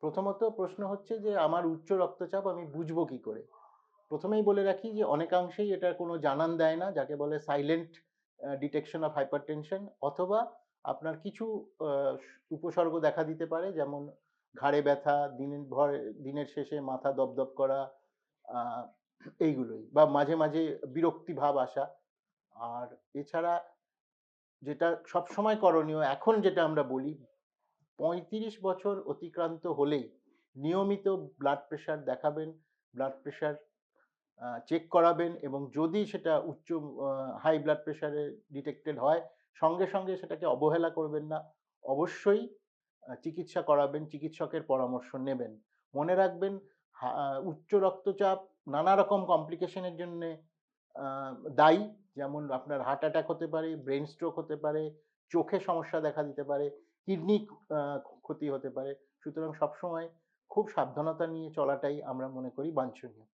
প্রথমত প্রশ্ন হচ্ছে যে আমার উচ্চ রক্তচাপ আমি বুঝবো কি করে? প্রথমেই বলে রাখি যে অনেকাংশেই এটার কোনো জানান দেয় না, যাকে বলে সাইলেন্ট ডিটেকশন অফ হাইপারটেনশন, অথবা আপনার কিছু আ উপসর্গ দেখা দিতে পারে, যেমন ঘাড়ে ব্যথা, দিনের শেষে মাথা দপদপ করা, আ এইগুলোই, বা মাঝে, মাঝে বিরক্তি ভাব আসা। আর এছাড়া যেটা সবসময় করণীয়, এখন যেটা আমরা বলি, ৩৫ বছর অতিক্রান্ত হলেই নিয়মিত ব্লাড প্রেশার দেখাবেন, ব্লাড প্রেশার চেক করাবেন, এবং যদি সেটা আ হাই ব্লাড প্রেশারে ডিটেক্টেড হয়, সঙ্গে, সঙ্গে সেটাকে অবহেলা করবেন না। অবশ্যই চিকিৎসা করাবেন, চিকিৎসকের পরামর্শ নেবেন। মনে রাখবেন, উচ্চ রক্তচাপ নানা রকম কমপ্লিকেশন এর জন্যে আ দায়ী। যেমন আপনার হার্ট অ্যাটাক হতে পারে, ব্রেইন স্ট্রোক হতে পারে, চোখে সমস্যা দেখা দিতে পারে, কিডনি আ ক্ষতি হতে পারে। সুতরাং সবসময় খুব সাবধানতা নিয়ে চলাটাই আমরা মনে করি বাঞ্ছনীয়।